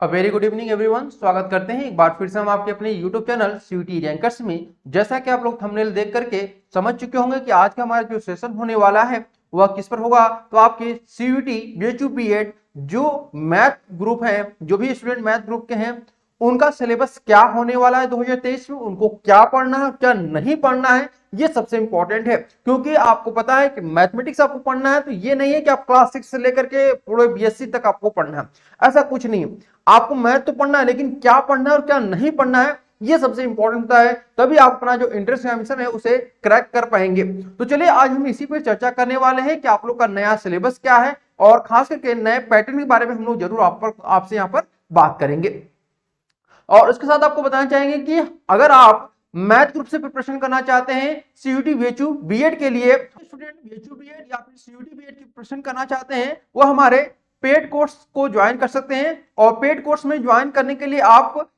Very good evening everyone. स्वागत करते हैं एक बार फिर से हम आपके अपने यूट्यूब चैनल सीयूटी रैंकर्स में। जैसा कि आप लोग थंबनेल देख करके समझ चुके होंगे कि आज का हमारा जो सेशन होने वाला है वह किस पर होगा। तो आपके सीयूटी बीएचयू बीएड जो मैथ ग्रुप है, जो भी स्टूडेंट मैथ ग्रुप के हैं, उनका सिलेबस क्या होने वाला है 2023 में, उनको क्या पढ़ना है क्या नहीं पढ़ना है, ये सबसे इंपॉर्टेंट है। क्योंकि आपको पता है कि मैथमेटिक्स आपको पढ़ना है तो ये नहीं है कि आप क्लास 6 से लेकर के पूरे बीएससी तक आपको पढ़ना है, ऐसा कुछ नहीं। आपको मैथ तो पढ़ना है लेकिन क्या पढ़ना है और क्या नहीं पढ़ना है ये सबसे इंपॉर्टेंट होता है, तभी आप अपना जो इंट्रेंस एग्जामिनेशन है उसे क्रैक कर पाएंगे। तो चलिए आज हम इसी पर चर्चा करने वाले हैं कि आप लोग का नया सिलेबस क्या है और खास करके नए पैटर्न के बारे में हम लोग जरूर आपसे यहाँ पर बात करेंगे। और उसके साथ आपको बताना चाहेंगे कि अगर आप मैथ ग्रुप से प्रिपरेशन करना चाहते हैं सीयूटी बीएचयू बीएड के लिए, स्टूडेंट बीएचयू बीएड या फिर सीयूटी बीएड की प्रिपरेशन करना चाहते हैं वो हमारे पेड कोर्स को ज्वाइन कर सकते हैं। और पेड कोर्स में ज्वाइन करने के लिए आप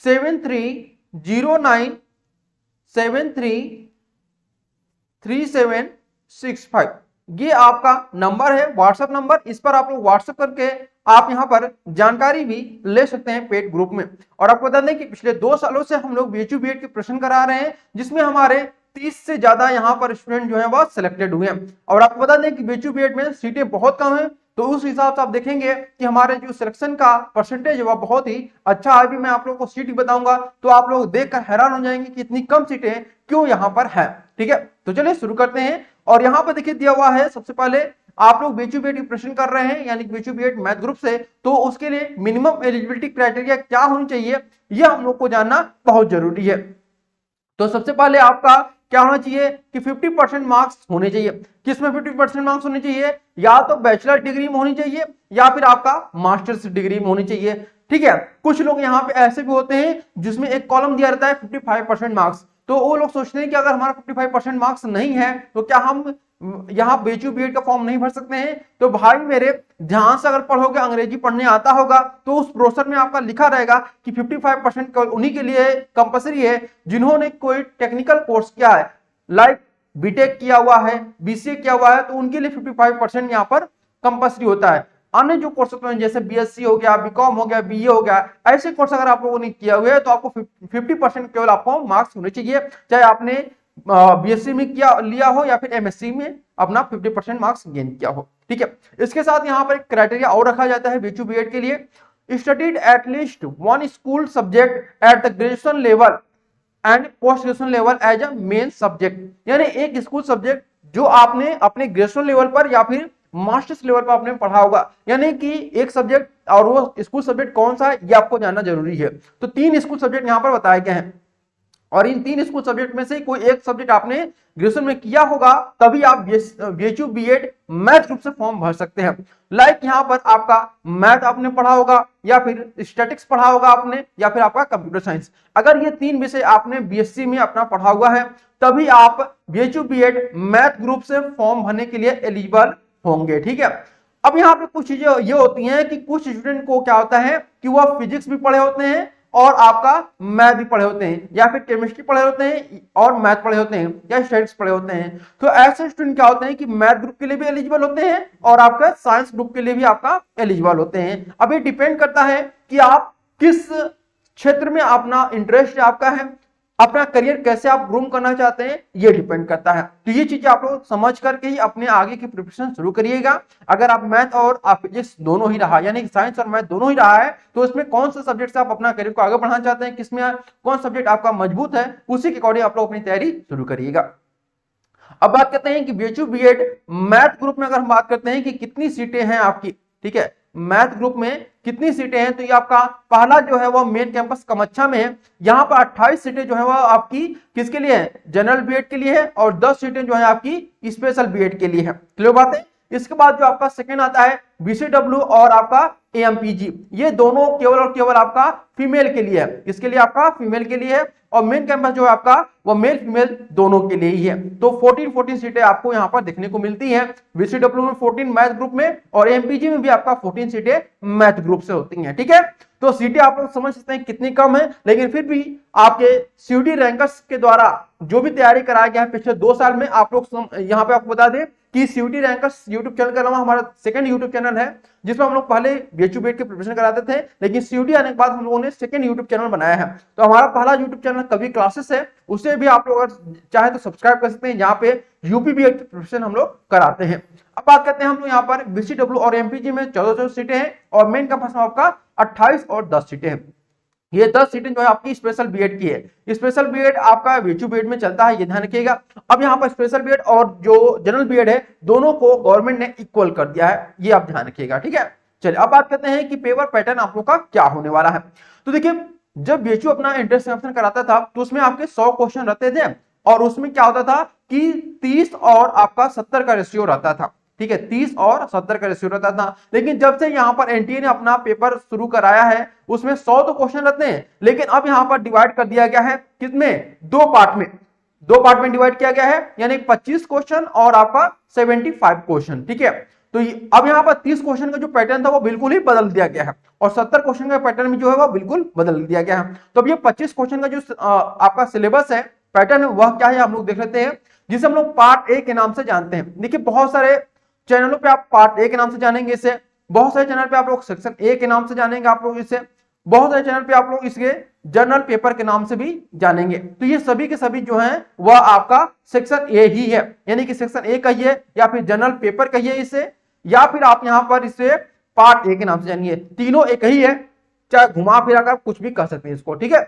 7309733765 ये आपका नंबर है, व्हाट्सएप नंबर। इस पर आप लोग व्हाट्सएप करके आप यहां पर जानकारी भी ले सकते हैं पेड ग्रुप में। और आपको बता दें कि पिछले 2 सालों से हम लोग बीएचयू बीएड की प्रिपरेशन करा रहे हैं, जिसमें हमारे 30 से ज्यादा यहां पर स्टूडेंट जो है वह सिलेक्टेड हुए हैं। और आपको बता दें कि बीएचयू बीएड में सीटें बहुत कम है, तो उस हिसाब से आप देखेंगे कि हमारे जो सिलेक्शन का परसेंटेज है वह बहुत ही अच्छा है। अभी मैं आप लोगों को सीट बताऊंगा तो आप लोग देखकर हैरान हो जाएंगे कि इतनी कम सीटें क्यों यहाँ पर है। ठीक है, तो चलिए शुरू करते हैं। और यहाँ पर देखिए दिया हुआ है, सबसे पहले आप लोग बीएचयू बीएड की प्रिपरेशन कर रहे हैं यानी बीएचयू बीएड मैथ ग्रुप से, तो उसके लिए मिनिमम एलिजिबिलिटी क्राइटेरिया क्या होनी चाहिए यह हम लोग को जानना बहुत जरूरी है। तो सबसे पहले आपका क्या होना चाहिए कि 50% मार्क्स होने चाहिए। किसमें 50% मार्क्स होने चाहिए? या तो बैचलर डिग्री में होनी चाहिए या फिर आपका मास्टर्स डिग्री में होनी चाहिए। ठीक है, कुछ लोग यहाँ पे ऐसे भी होते हैं जिसमें एक कॉलम दिया रहता है 55% मार्क्स, तो वो लोग सोचते हैं कि अगर हमारा 55% मार्क्स नहीं है तो क्या हम यहाँ बीएचयू बीएड का फॉर्म नहीं भर सकते हैं। तो भाई मेरे ध्यान से अगर पढ़ोगे, अंग्रेजी पढ़ने आता होगा तो उस ब्रोशर में आपका लिखा रहेगा कि 55% केवल उन्हीं के लिए कंपलसरी है जिन्होंने कोई टेक्निकल कोर्स किया है, लाइक बीटेक किया हुआ है, बीसीए किया हुआ है, तो उनके लिए 55% यहाँ पर कंपलसरी होता है। अन्य जो कोर्स होते हैं जैसे बीएससी हो गया, बीकॉम हो गया, बीए हो गया, ऐसे कोर्स अगर आप लोगों ने किया हुआ है तो आपको 50% केवल आपको मार्क्स होने चाहिए, चाहे आपने बीएससी में किया लिया हो या फिर एमएससी में अपना 50% मार्क्स गेन किया हो। ठीक है, इसके साथ यहाँ पर एक क्राइटेरिया और रखा जाता है बीएचयू बीएड के लिए, studied at least one school subject at the graduation level and post graduation level as a main subject. यानी एक स्कूल सब्जेक्ट जो आपने अपने ग्रेजुएशन लेवल पर या फिर मास्टर्स लेवल पर आपने पढ़ा होगा, यानी कि एक सब्जेक्ट, और वो स्कूल सब्जेक्ट कौन सा है ये आपको जानना जरूरी है। तो 3 स्कूल सब्जेक्ट यहाँ पर बताए गए हैं और इन 3 स्कूल सब्जेक्ट में से कोई एक सब्जेक्ट आपने ग्रेजुएशन में किया होगा तभी आप बीएचयू बीएड मैथ ग्रुप से फॉर्म भर सकते हैं। लाइक यहाँ पर आपका मैथ आपने पढ़ा होगा या फिर स्टैटिक्स पढ़ा होगा आपने या फिर आपका कंप्यूटर साइंस, अगर ये 3 विषय आपने बीएससी में अपना पढ़ा हुआ है तभी आप बीएचयू बीएड मैथ ग्रुप से फॉर्म भरने के लिए एलिजिबल होंगे। ठीक है, अब यहाँ पे कुछ चीजें ये होती हैं कि कुछ स्टूडेंट को क्या होता है कि वह फिजिक्स भी पढ़े होते हैं और आपका मैथ भी पढ़े होते हैं, या फिर केमिस्ट्री पढ़े होते हैं और मैथ पढ़े होते हैं, या स्टैटिक्स पढ़े होते हैं। तो ऐसे स्टूडेंट क्या होते हैं कि मैथ ग्रुप के लिए भी एलिजिबल होते हैं और आपका साइंस ग्रुप के लिए भी आपका एलिजिबल होते हैं। अब ये डिपेंड करता है कि आप किस क्षेत्र में अपना इंटरेस्ट आपका है, अपना करियर कैसे आप ग्रूम करना चाहते हैं, ये डिपेंड करता है। तो ये चीजें आप लोग समझ करके ही अपने आगे की प्रिपरेशन शुरू करिएगा। अगर आप मैथ और आप फिजिक्स दोनों ही रहा, यानी साइंस और मैथ दोनों ही रहा है, तो इसमें कौन सा सब्जेक्ट से आप अपना करियर को आगे बढ़ाना चाहते हैं, किसमें कौन सब्जेक्ट आपका मजबूत है, उसी के अकॉर्डिंग आप लोग अपनी तैयारी शुरू करिएगा। अब बात करते हैं कि बीएचयू बीएड मैथ ग्रुप में अगर हम बात करते हैं कि कितनी सीटें हैं आपकी। ठीक है, मैथ ग्रुप में कितनी सीटें हैं, तो ये आपका पहला जो है वो मेन कैंपस कमच्छा में है। यहाँ पर 28 सीटें जो है वो आपकी किसके लिए है? जनरल बीएड के लिए है, और 10 सीटें जो है आपकी स्पेशल बीएड के लिए है। क्लियर बात है। इसके बाद जो आपका सेकंड आता है बीसीडब्ल्यू और आपका एएमपीजी, ये दोनों केवल और केवल आपका फीमेल के लिए है। इसके लिए आपका फीमेल के लिए है, और मेन कैंपस जो है आपका वो मेल फीमेल दोनों के लिए ही है। तो 14 सीटें आपको यहाँ पर देखने को मिलती हैं। बीसीडब्ल्यू में 14 मैथ ग्रुप में, और एमपीजी में भी आपका 14 सीटें मैथ ग्रुप से होती हैं। ठीक है, तो सीटें आप लोग समझ सकते हैं कितनी कम है, लेकिन फिर भी आपके सीयूटी रैंकर्स के द्वारा जो भी तैयारी कराया गया है पिछले 2 साल में, आप लोग यहाँ पे आपको बता दें कि सीयूटी रैंकर्स यूट्यूब चैनल के अलावा हमारा सेकंड यूट्यूब चैनल है जिसमें हम लोग पहले बीएचयू बीएड के प्रिपरेशन कराते थे, लेकिन सीयूटी आने के बाद हम लोगों ने सेकंड यूट्यूब चैनल बनाया है। तो हमारा पहला यूट्यूब चैनल कवि क्लासेस है, उसे भी आप लोग अगर चाहे तो सब्सक्राइब कर सकते हैं, जहाँ पे यूपी बीएड के प्रिपरेशन हम लोग कराते हैं। अब बात करते हैं हम लोग यहाँ पर बीसीडब्ल्यू और एमपीजी में 14 सीटें हैं और मेन कैंपस में आपका 28 और 10 सीटें हैं। ये 10 सीटें जो है आपकी स्पेशल बीएड की है। स्पेशल बीएड आपका बीएचयू बीएड में चलता है, ये ध्यान रखिएगा। अब यहाँ पर स्पेशल बीएड और जो जनरल बीएड है दोनों को गवर्नमेंट ने इक्वल कर दिया है, ये आप ध्यान रखिएगा, ठीक है। चलिए अब बात करते हैं कि पेपर पैटर्न आप लोग का क्या होने वाला है। तो देखिए, जब बीएचयू अपना एंट्रेंस एग्जामिनेशन कराता था तो उसमें आपके 100 क्वेश्चन रहते थे और उसमें क्या होता था कि 30 और आपका 70 का रेशियो रहता था, ठीक है, 30 और 70 का रेशियो रहता था। लेकिन जब से यहाँ पर एनटीए ने अपना पेपर शुरू कराया है उसमें 100 तो क्वेश्चन रहते हैं, लेकिन अब यहाँ पर डिवाइड कर दिया गया है कितने, दो पार्ट में डिवाइड किया गया है, यानी 25 क्वेश्चन और आपका 75 क्वेश्चन, ठीक है। तो अब यहाँ पर 30 क्वेश्चन का जो पैटर्न था वो बिल्कुल ही बदल दिया गया है और 70 क्वेश्चन का पैटर्न भी जो है वो बिल्कुल बदल दिया गया है। तो अब ये 25 क्वेश्चन का जो आपका सिलेबस है, पैटर्न है, वह क्या है हम लोग देख लेते हैं, जिसे हम लोग पार्ट ए के नाम से जानते हैं। देखिए, बहुत सारे चैनलों पे आप पार्ट ए के नाम से जानेंगे इसे, बहुत सारे चैनल पे आप लोग सेक्शन ए के नाम से जानेंगे आप लोग इसे, बहुत सारे चैनल पे आप लोग इसके जर्नल पेपर के नाम से भी जानेंगे। तो ये सभी के सभी जो हैं वह आपका सेक्शन ए ही है, यानी कि सेक्शन ए कहिए या फिर जर्नल पेपर कहिए इसे, या फिर आप यहां पर इसे पार्ट ए के नाम से जानिए, तीनों एक ही है, चाहे घुमा फिरा कर कुछ भी कर सकते हैं इसको, ठीक है।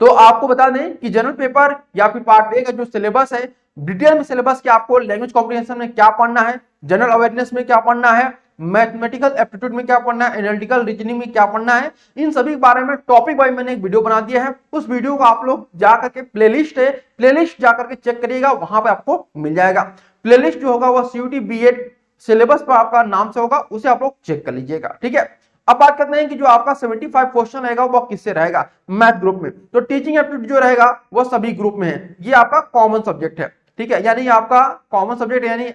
तो आपको बता दें कि जनरल पेपर या फिर पार्ट ए का जो सिलेबस है, डिटेल में सिलेबस कि आपको लैंग्वेज कॉम्प्रिहेंशन में क्या पढ़ना है, जनरल अवेयरनेस में क्या पढ़ना है, मैथमेटिकल एप्टीट्यूड में क्या पढ़ना है, एनालिटिकल रीजनिंग में क्या पढ़ना है, इन सभी के बारे में टॉपिक वाइज मैंने एक वीडियो बना दिया है। उस वीडियो को आप लोग जाकर के प्लेलिस्ट है, प्लेलिस्ट जाकर के चेक करिएगा, वहां पे आपको मिल जाएगा। प्लेलिस्ट जो होगा वह सीयूटी बीएड सिलेबस पर आपका नाम से होगा, उसे आप लोग चेक कर लीजिएगा, ठीक है। अब बात करते हैं कि जो आपका 75 क्वेश्चन रहेगा वो किससे रहेगा, मैथ ग्रुप में। तो टीचिंग एप्टीट्यूड जो रहेगा वो सभी ग्रुप में है, ये आपका कॉमन सब्जेक्ट है, ठीक है, यानी आपका कॉमन सब्जेक्ट, यानी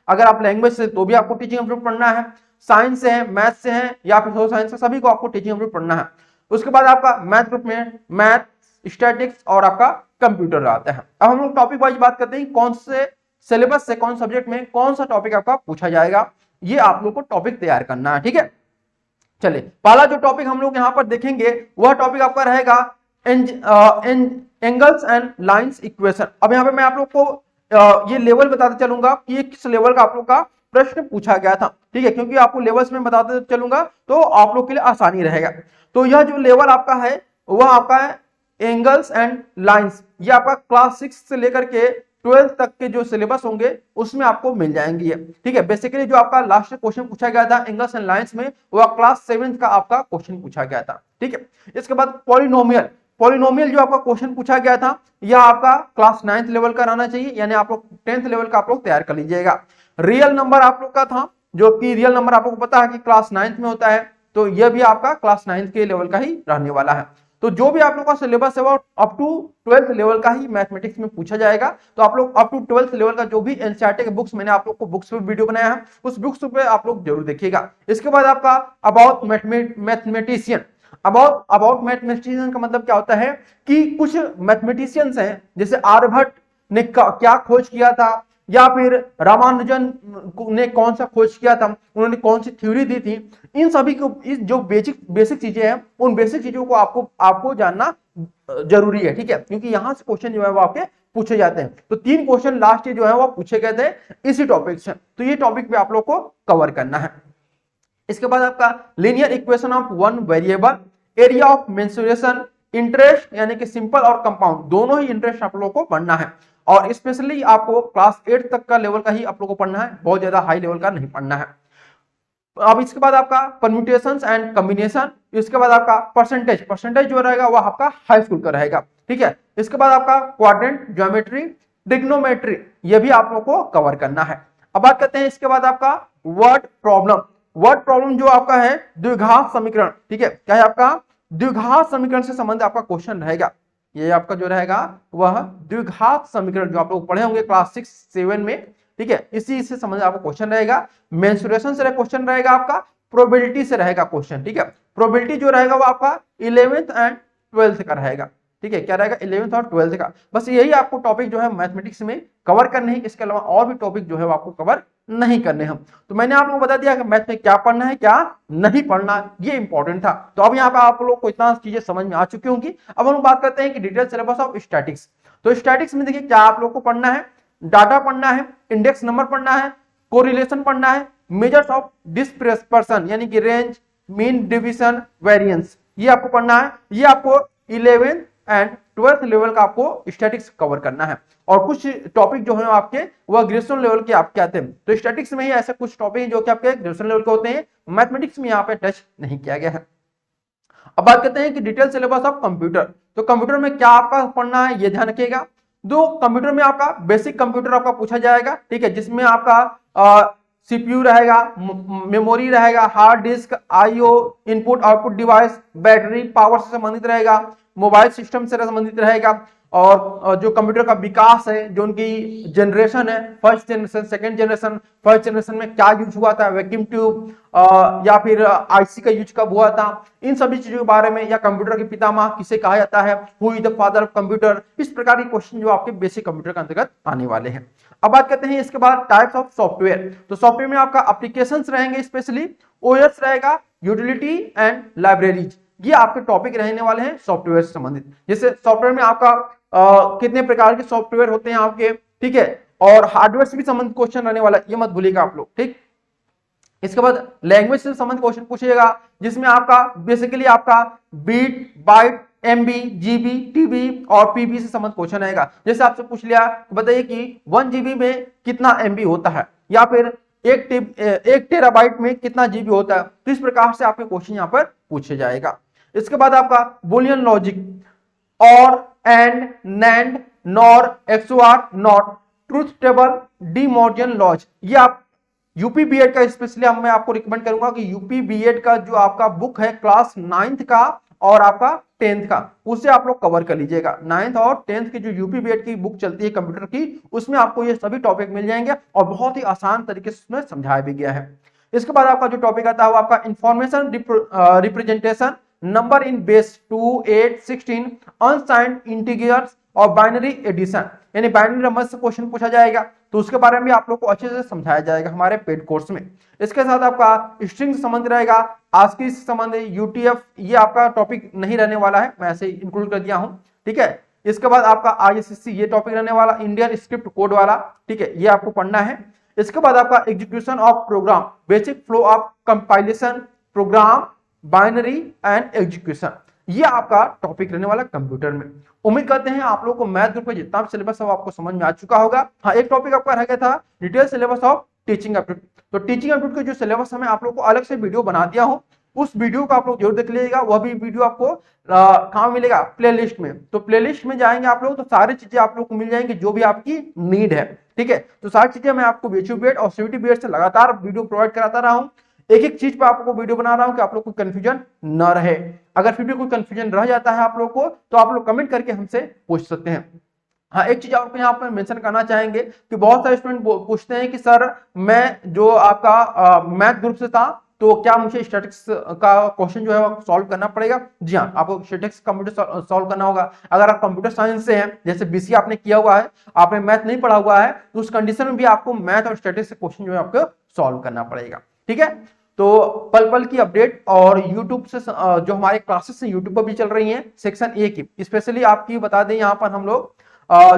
अगर आप लैंग्वेज से तो भी आपको टीचिंग एप्टीट्यूड पढ़ना है, साइंस से है, मैथ से है या फिर सोशल साइंस से, सभी को आपको टीचिंग एप्टीट्यूड पढ़ना है। उसके बाद आपका मैथ ग्रुप में मैथ, स्टैटिक्स और आपका कंप्यूटर आता है। अब हम लोग टॉपिक वाइज बात करते हैं, कौन से सिलेबस से कौन सब्जेक्ट में कौन सा टॉपिक आपका पूछा जाएगा, ये आप लोग को टॉपिक तैयार करना है, ठीक है। चलिए, पहला जो टॉपिक हम लोग यहां पर देखेंगे वह टॉपिक आपका रहेगा एंगल्स एंड लाइंस इक्वेशन। अब यहां पे मैं आप लोग को ये लेवल बताते चलूंगा कि ये किस लेवल का आप लोग का प्रश्न पूछा गया था, ठीक है, क्योंकि आपको लेवल्स में बताते चलूंगा तो आप लोग के लिए आसानी रहेगा। तो यह जो लेवल आपका है वह आपका है एंगल्स एंड लाइंस, ये आपका क्लास 6 से लेकर के 12 तक के जो सिलेबस होंगे उसमें आपको मिल जाएंगे ये, ठीक है। बेसिकली जो आपका लास्ट क्वेश्चन पूछा गया था एंगल्स एंड लाइंस में, वह क्लास 7 का आपका क्वेश्चन पूछा गया था, ठीक है। इसके बाद पॉलिनोमियल जो आपका क्वेश्चन पूछा गया था यह आपका क्लास 9th लेवल का रहना चाहिए, यानी आप लोग 10th लेवल का आप लोग तैयार कर लीजिएगा। रियल नंबर आप लोग का था, जो कि रियल नंबर आप लोग को पता है कि क्लास 9th में होता है, तो यह भी आपका क्लास 9th के लेवल का ही रहने वाला है। तो जो भी आप लोग का सिलेबस है वो अप टू 12th लेवल का ही मैथमेटिक्स में पूछा जाएगा। तो आप लोग अप टू 12th लेवल का जो भी एनसीईआरटी के बुक्स, मैंने आप लोग को बुक्स पे वीडियो बनाया है, उस बुक्स पे आप लोग जरूर देखिएगा। इसके बाद आपका अबाउट मैथमेटिशियन का मतलब क्या होता है कि कुछ मैथमेटिशियंस हैं, जैसे आर्यभट्ट ने क्या खोज किया था, या फिर रामानुजन ने कौन सा खोज किया था, उन्होंने कौन सी थ्योरी दी थी, इन सभी को जो बेसिक चीजें हैं उन बेसिक चीजों को आपको जानना जरूरी है, ठीक है, क्योंकि यहां से क्वेश्चन जो है वो आपके पूछे जाते हैं। तो 3 क्वेश्चन लास्ट जो है वो पूछे गए थे इसी टॉपिक से, तो ये टॉपिक पे आप लोग को कवर करना है। इसके बाद आपका linear equation of one variable, area of mensuration, interest यानी कि सिंपल और कंपाउंड दोनों ही इंटरेस्ट आप लोगों को पढ़ना है, और स्पेशली आपको क्लास 8 तक का लेवल का ही आप लोगों को पढ़ना है, बहुत ज्यादा हाई लेवल का नहीं पढ़ना है। अब इसके बाद आपका परम्यूटेशंस एंड कॉम्बिनेशन, इसके बाद आपका परसेंटेज जो रहेगा वह आपका हाई स्कूल का रहेगा, ठीक है। इसके बाद आपका क्वाड्रेंट ज्योमेट्री, ट्रिग्नोमेट्री, ये भी आप लोग को कवर करना है। अब बात करते हैं इसके बाद आपका वर्ड प्रॉब्लम जो आपका है द्विघात समीकरण, ठीक है, क्या है आपका द्विघात समीकरण से संबंधित आपका क्वेश्चन रहेगा। ये आपका जो रहेगा वह द्विघात समीकरण जो आप लोग पढ़े होंगे क्लास 6-7 में, ठीक है, इसी से संबंधित आपका क्वेश्चन रहेगा। मेंसुरेशन से क्वेश्चन रहेगा आपका, प्रोबेबिलिटी से रहेगा क्वेश्चन, ठीक है। प्रोबेबिलिटी जो रहेगा वो आपका 11th एंड 12th का रहेगा, ठीक है, क्या रहेगा 11th और 12th का। बस यही आपको टॉपिक जो है मैथमेटिक्स में कवर करने हैं, इसके अलावा और भी टॉपिक जो है आपको कवर नहीं करने हम। तो मैंने आप लोगों को बता दिया कि मैथ में क्या पढ़ना है क्या नहीं पढ़ना, ये इंपॉर्टेंट था। तो अब यहाँ पे आप लोग को इतना चीजें समझ में आ चुकी होंगी। अब हम बात करते हैं कि डिटेल सिलेबस ऑफ स्टैटिक्स। तो स्टैटिक्स में देखिए क्या आप लोग को पढ़ना है, डाटा पढ़ना है, इंडेक्स नंबर पढ़ना है, कोरिलेशन पढ़ना है, मेजर्स ऑफ डिस्पर्सन यानी कि रेंज, मीन, डिवीजन, वेरिएंस, ये आपको पढ़ना है। ये आपको 11th एंड 12th लेवल का आपको स्टैटिक्स कवर करना है। और कुछ टॉपिक जो है आपके वह ग्रेजुएशन लेवल के आपके आते हैं। तो स्टैटिक्स में ही ऐसे कुछ टॉपिक हैं जो कि आपके ग्रेजुएशन लेवल के होते हैं, मैथमेटिक्स में यहाँ पे टच नहीं किया गया है। अब बात करते हैं कि डिटेल सिलेबस ऑफ कंप्यूटर। तो कंप्यूटर में क्या आपका पढ़ना है ये ध्यान रखिएगा। दो कंप्यूटर में आपका बेसिक कंप्यूटर आपका पूछा जाएगा, ठीक है, जिसमें आपका सीपीयू रहेगा, मेमोरी रहेगा, hard disk, IO, input output device, battery, power से संबंधित रहेगा, मोबाइल सिस्टम से संबंधित रहेगा। और जो कंप्यूटर का विकास है, जो उनकी जनरेशन है, first generation, second generation, first generation में क्या यूज हुआ था, वैक्यूम ट्यूब या फिर आईसी का यूज कब हुआ था, इन सभी चीजों के बारे में, या कंप्यूटर के पितामह किसे कहा जाता है, who is the father of computer, इस प्रकार के क्वेश्चन जो आपके बेसिक कंप्यूटर के अंतर्गत आने वाले हैं। अब बात करते हैं इसके बाद टाइप्स ऑफ सॉफ्टवेयर। तो सॉफ्टवेयर में आपका एप्लीकेशंस रहेंगे, स्पेशली ओएस रहेगा, यूटिलिटी एंड लाइब्रेरीज, ये आपके टॉपिक रहने वाले हैं सॉफ्टवेयर से संबंधित। जैसे सॉफ्टवेयर में आपका कितने प्रकार के सॉफ्टवेयर होते हैं आपके, ठीक है, और हार्डवेयर से भी संबंधित क्वेश्चन रहने वाला है, ये मत भूलिएगा आप लोग, ठीक। इसके बाद लैंग्वेज से संबंधित क्वेश्चन पूछिएगा, जिसमें आपका बेसिकली आपका bit, byte, MB, GB, TB और पीबी से संबंधित क्वेश्चन आएगा। जैसे आपसे पूछ लिया, बताइए कि 1 जीबी में कितना एमबी होता है, या फिर एक टेराबाइट में कितना जीबी होता है। तो इस प्रकार से आपके क्वेश्चन यहाँ पर पूछे जाएगा। इसके बाद आपका Boolean logic, or, and, nand, nor, XOR, not, truth table, de Morgan laws, ये आप यूपी बीएड का स्पेशली मैं आपको रिकमेंड करूंगा कि यूपी बीएड का जो आपका बुक है क्लास 9th का और आपका 10th का, उसे आप लोग कवर कर लीजिएगा। 9th और 10th की जो यूपी बीएड की बुक चलती है कंप्यूटर की, उसमें आपको ये सभी टॉपिक मिल जाएंगे और बहुत ही आसान तरीके से उसमें समझाया भी गया है। इसके बाद आपका जो टॉपिक आता है वो आपका information representation, number in base 2, 8, 16, unsigned integers और बाइनरी एडिशन, यानी बाइनरी नंबर से क्वेश्चन पूछा जाएगा। तो उसके बारे में भी आप लोग को अच्छे से समझाया जाएगा हमारे पेड कोर्स में। इसके साथ आपका स्ट्रिंग से संबंध रहेगा, आस्की से संबंध, यूटीएफ, ये आपका टॉपिक नहीं रहने वाला है, मैं ऐसे इंक्लूड कर दिया हूं, ठीक है। इसके बाद आपका आईएसएससी, ये टॉपिक रहने वाला, इंडियन स्क्रिप्ट कोड वाला, ठीक है, ये आपको पढ़ना है। इसके बाद आपका execution of program, basic flow of compilation, program, binary and execution, ये आपका टॉपिक रहने वाला कंप्यूटर में। उम्मीद करते हैं आप लोगों को मैथ ग्रुप में जितना भी सिलेबस है आपको समझ में आ चुका होगा। हाँ, एक टॉपिक आपका रह गया था detail syllabus of teaching aptitude. तो टीचिंग एप्टीट्यूड का जो सिलेबस है मैं आप लोगों को अलग से वीडियो बना दिया हूं, उस वीडियो को आप लोग जरूर देख लीजिएगा। वह भी वीडियो आपको कहाँ मिलेगा, प्लेलिस्ट में। तो प्लेलिस्ट में जाएंगे आप लोग तो सारी चीजें आप लोग को मिल जाएंगी जो भी आपकी नीड है, ठीक है। तो सारी चीजें मैं आपको बीएचयू बीएड और सीयूटी बीएड से लगातार वीडियो प्रोवाइड कराता रहा हूँ। एक एक चीज पे आपको वीडियो बना रहा हूं कि आप लोग को कंफ्यूजन न रहे। अगर फिर भी कोई कंफ्यूजन रह जाता है आप लोग को तो आप लोग कमेंट करके हमसे पूछ सकते हैं। हाँ, एक चीज आपको यहाँ पर मेंशन करना चाहेंगे कि बहुत सारे स्टूडेंट पूछते हैं कि सर मैं जो आपका मैथ ग्रुप से था तो क्या मुझे स्टैटिक्स का क्वेश्चन जो है वो सॉल्व करना पड़ेगा। जी हाँ, आपको स्टैटिक्स कंप्यूटर सॉल्व करना होगा। अगर आप कंप्यूटर साइंस से हैं, जैसे बीसीए आपने किया हुआ है, आपने मैथ नहीं पढ़ा हुआ है, तो उस कंडीशन में भी आपको मैथ और स्टैटिक्स के क्वेश्चन जो है आपको सॉल्व करना पड़ेगा, ठीक है। तो पल पल की अपडेट और YouTube से जो हमारे क्लासेस हैं YouTube पर भी चल रही हैं सेक्शन ए की, स्पेशली आपकी बता दें यहाँ पर हम लोग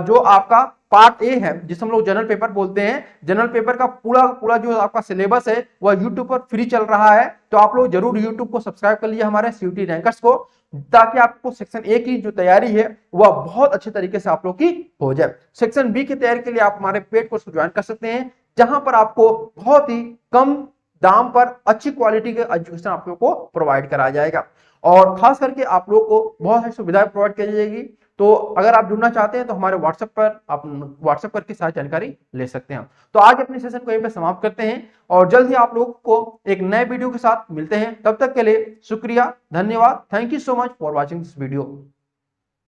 जो आपका पार्ट ए है जिसे हम लोग जनरल पेपर बोलते हैं, जनरल पेपर का पूरा जो आपका सिलेबस है वह YouTube पर फ्री चल रहा है। तो आप लोग जरूर YouTube को सब्सक्राइब कर लीजिए हमारे सीयूटी रैंकर्स को, ताकि आपको सेक्शन ए की जो तैयारी है वह बहुत अच्छे तरीके से आप लोग की हो जाए। सेक्शन बी की तैयारी के लिए आप हमारे पेड कोर्स को ज्वाइन कर सकते हैं, जहां पर आपको बहुत ही कम दाम पर अच्छी क्वालिटी के एजुकेशन आप लोग को प्रोवाइड कराया जाएगा और खास करके आप लोग को बहुत सारी सुविधाएं प्रोवाइड की जाएगी। तो अगर आप जुड़ना चाहते हैं तो हमारे व्हाट्सएप पर आप व्हाट्सएप करके सारी जानकारी ले सकते हैं। तो आज अपने सेशन को यहीं पे समाप्त करते हैं और जल्द ही आप लोग को एक नए वीडियो के साथ मिलते हैं। तब तक के लिए शुक्रिया, धन्यवाद, thank you so much for watching this video.